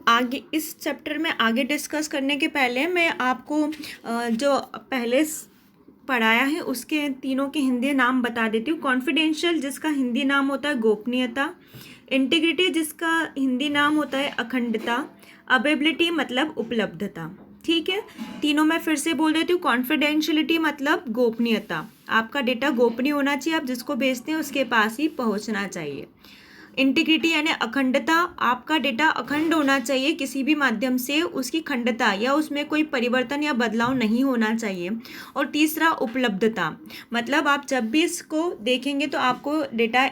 आगे इस चैप्टर में आगे डिस्कस करने के पहले मैं आपको जो पहले पढ़ाया है उसके तीनों के हिंदी नाम बता देती हूँ। कॉन्फिडेंशियल जिसका हिंदी नाम होता है गोपनीयता, इंटीग्रिटी जिसका हिंदी नाम होता है अखंडता, अवेलेबिलिटी मतलब उपलब्धता। ठीक है, तीनों मैं फिर से बोल देती हूँ। कॉन्फिडेंशियलिटी मतलब गोपनीयता, आपका डेटा गोपनीय होना चाहिए, आप जिसको भेजते हैं उसके पास ही पहुँचना चाहिए। इंटीग्रिटी यानी अखंडता, आपका डेटा अखंड होना चाहिए, किसी भी माध्यम से उसकी खंडता या उसमें कोई परिवर्तन या बदलाव नहीं होना चाहिए। और तीसरा उपलब्धता, मतलब आप जब भी इसको देखेंगे तो आपको डेटा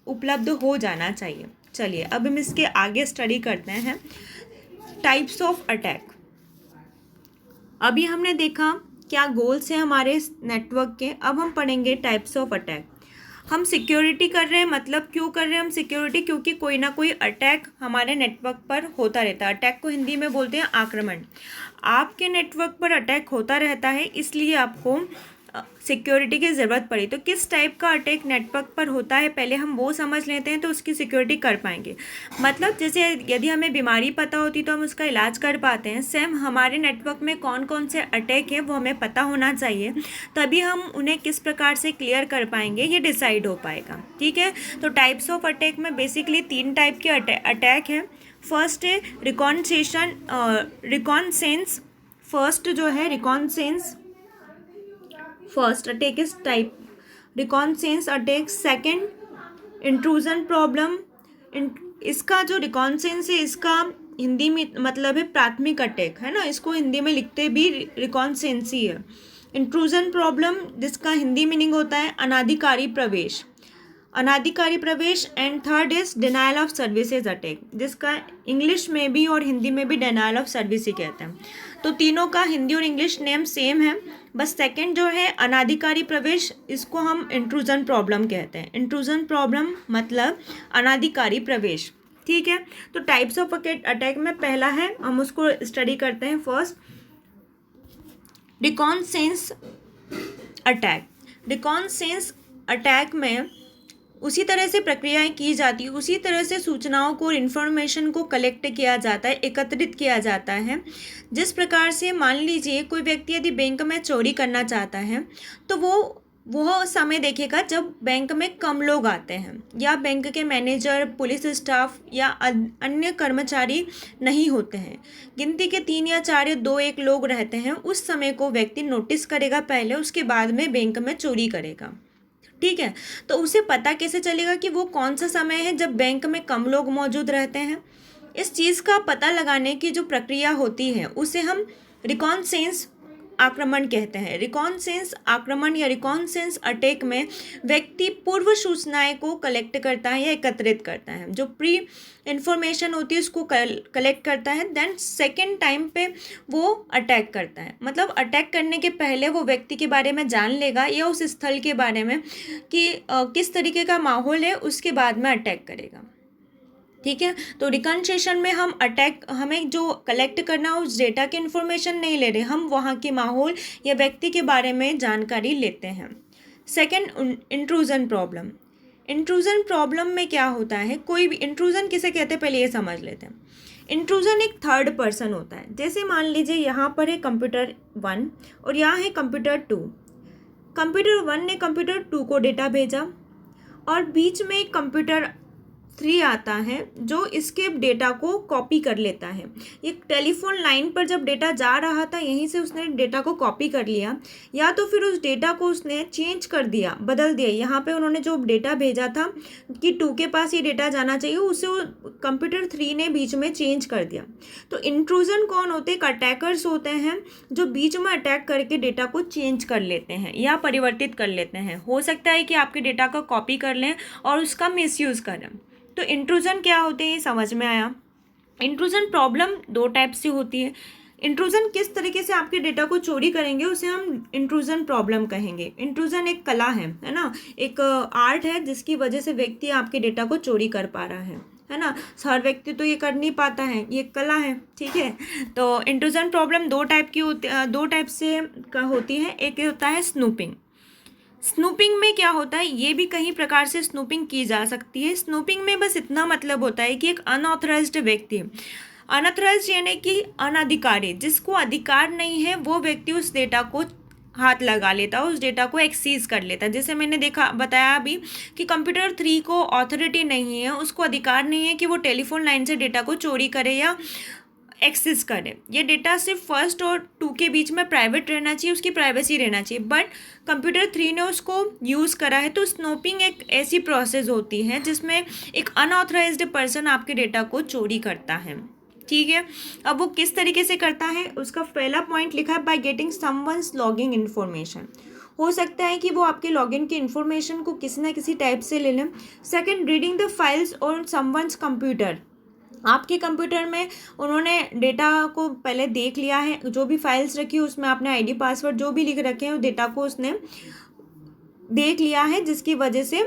उपलब्ध हो जाना चाहिए। चलिए अब हम इसके आगे स्टडी करते हैं। Types of attack. अभी हमने देखा क्या गोल्स हैं हमारे नेटवर्क के, अब हम पढ़ेंगे टाइप्स ऑफ अटैक। हम सिक्योरिटी कर रहे हैं, मतलब क्यों कर रहे हैं हम सिक्योरिटी? क्योंकि कोई ना कोई अटैक हमारे नेटवर्क पर होता रहता है। अटैक को हिंदी में बोलते हैं आक्रमण। आपके नेटवर्क पर अटैक होता रहता है, इसलिए आपको सिक्योरिटी की ज़रूरत पड़ी। तो किस टाइप का अटैक नेटवर्क पर होता है पहले हम वो समझ लेते हैं, तो उसकी सिक्योरिटी कर पाएंगे। मतलब जैसे यदि हमें बीमारी पता होती तो हम उसका इलाज कर पाते हैं, सेम हमारे नेटवर्क में कौन कौन से अटैक है वो हमें पता होना चाहिए, तभी हम उन्हें किस प्रकार से क्लियर कर पाएंगे ये डिसाइड हो पाएगा। ठीक है, तो टाइप्स ऑफ अटैक में बेसिकली 3 टाइप के अटैक है। फर्स्ट है रिकॉनसेंस। फर्स्ट जो है रिकॉनसेंस, फर्स्ट अटैक इस type reconnaissance attack. Second intrusion problem. इसका जो रिकॉनसेंस है इसका हिंदी में मतलब है प्राथमिक अटैक, है ना, इसको हिंदी में लिखते भी रिकॉनसेंस ही है। इंट्रूजन प्रॉब्लम जिसका हिंदी मीनिंग होता है अनाधिकारी प्रवेश, अनाधिकारी प्रवेश। And third is denial of services attack, जिसका इंग्लिश में भी और हिंदी में भी डिनायल ऑफ सर्विस ही कहते हैं। तो तीनों का हिंदी और इंग्लिश नेम सेम है, बस सेकंड जो है अनाधिकारी प्रवेश, इसको हम इंट्रूजन प्रॉब्लम कहते हैं। इंट्रूजन प्रॉब्लम मतलब अनाधिकारी प्रवेश। ठीक है, तो टाइप्स ऑफ अटैक में पहला है, हम उसको स्टडी करते हैं। First reconnaissance attack. Reconnaissance attack में उसी तरह से प्रक्रियाएं की जाती है, उसी तरह से सूचनाओं को और इन्फॉर्मेशन को कलेक्ट किया जाता है, एकत्रित किया जाता है। जिस प्रकार से मान लीजिए कोई व्यक्ति यदि बैंक में चोरी करना चाहता है तो वो समय देखेगा जब बैंक में कम लोग आते हैं या बैंक के मैनेजर, पुलिस स्टाफ या अन्य कर्मचारी नहीं होते हैं, गिनती के 3 या 4 या 2-1 लोग रहते हैं, उस समय को व्यक्ति नोटिस करेगा पहले, उसके बाद में बैंक में चोरी करेगा। ठीक है, तो उसे पता कैसे चलेगा कि वो कौन सा समय है जब बैंक में कम लोग मौजूद रहते हैं? इस चीज़ का पता लगाने की जो प्रक्रिया होती है उसे हम रिकॉनसेंस आक्रमण कहते हैं। रिकॉनसेंस आक्रमण या रिकॉनसेंस अटैक में व्यक्ति पूर्व सूचनाएं को कलेक्ट करता है या एकत्रित करता है, जो प्री इंफॉर्मेशन होती है उसको कलेक्ट करता है, देन सेकेंड टाइम पे वो अटैक करता है। मतलब अटैक करने के पहले वो व्यक्ति के बारे में जान लेगा या उस स्थल के बारे में कि किस तरीके का माहौल है, उसके बाद में अटैक करेगा। ठीक है, तो रिकॉन्स्ट्रक्शन में हम हमें जो कलेक्ट करना उस डेटा की इन्फॉर्मेशन नहीं ले रहे, हम वहाँ के माहौल या व्यक्ति के बारे में जानकारी लेते हैं। Second intrusion problem. Intrusion problem में क्या होता है, कोई भी इंट्रूजन किसे कहते हैं पहले ये समझ लेते हैं। इंट्रूजन एक थर्ड पर्सन होता है, जैसे मान लीजिए यहाँ पर है कंप्यूटर 1 और यहाँ है कंप्यूटर 2। कंप्यूटर 1 ने कंप्यूटर 2 को डेटा भेजा और बीच में एक कंप्यूटर 3 आता है जो इसके डेटा को कॉपी कर लेता है। ये टेलीफोन लाइन पर जब डेटा जा रहा था यहीं से उसने डेटा को कॉपी कर लिया, या तो फिर उस डेटा को उसने चेंज कर दिया, बदल दिया। यहाँ पे उन्होंने जो डेटा भेजा था कि 2 के पास ये डेटा जाना चाहिए, उसे कंप्यूटर 3 ने बीच में चेंज कर दिया। तो इंट्रूजन कौन होते हैं? अटैकर्स होते हैं जो बीच में अटैक करके डेटा को चेंज कर लेते हैं या परिवर्तित कर लेते हैं। हो सकता है कि आपके डेटा को कॉपी कर लें और उसका मिसयूज़ करें। तो इंट्रूजन क्या होते हैं ये समझ में आया। इंट्रूजन प्रॉब्लम 2 टाइप से होती है। इंट्रूजन किस तरीके से आपके डेटा को चोरी करेंगे उसे हम इंट्रूजन प्रॉब्लम कहेंगे। इंट्रूजन एक कला है ना, एक आर्ट है जिसकी वजह से व्यक्ति आपके डेटा को चोरी कर पा रहा है ना। हर व्यक्ति तो ये कर नहीं पाता है, ये कला है। ठीक है, तो इंट्रूजन प्रॉब्लम 2 टाइप से होती है। एक होता है स्नूपिंग। स्नूपिंग में क्या होता है, ये भी कई प्रकार से स्नूपिंग की जा सकती है। स्नूपिंग में बस इतना मतलब होता है कि एक अनऑथराइज्ड व्यक्ति, अनऑथराइज्ड यानी कि अनधिकारी, जिसको अधिकार नहीं है, वो व्यक्ति उस डेटा को हाथ लगा लेता है, उस डेटा को एक्सीज कर लेता है। जैसे मैंने बताया अभी कि कंप्यूटर 3 को ऑथोरिटी नहीं है, उसको अधिकार नहीं है कि वो टेलीफोन लाइन से डेटा को चोरी करे या एक्सेस करे। ये डेटा सिर्फ फर्स्ट और 2 के बीच में प्राइवेट रहना चाहिए, उसकी प्राइवेसी रहना चाहिए, बट कंप्यूटर 3 ने उसको यूज़ करा है। तो स्नूपिंग एक ऐसी प्रोसेस होती है जिसमें एक अनऑथराइज्ड पर्सन आपके डेटा को चोरी करता है। ठीक है, अब वो किस तरीके से करता है, उसका पहला पॉइंट लिखा है by getting someone's logging information. हो सकता है कि वो आपके लॉगिन की इन्फॉर्मेशन को किसी ना किसी टाइप से ले लें। Second, reading the files on someone's computer. आपके कंप्यूटर में उन्होंने डेटा को पहले देख लिया है, जो भी फाइल्स रखी है उसमें आपने आईडी पासवर्ड जो भी लिख रखे हैं, उस डेटा को उसने देख लिया है, जिसकी वजह से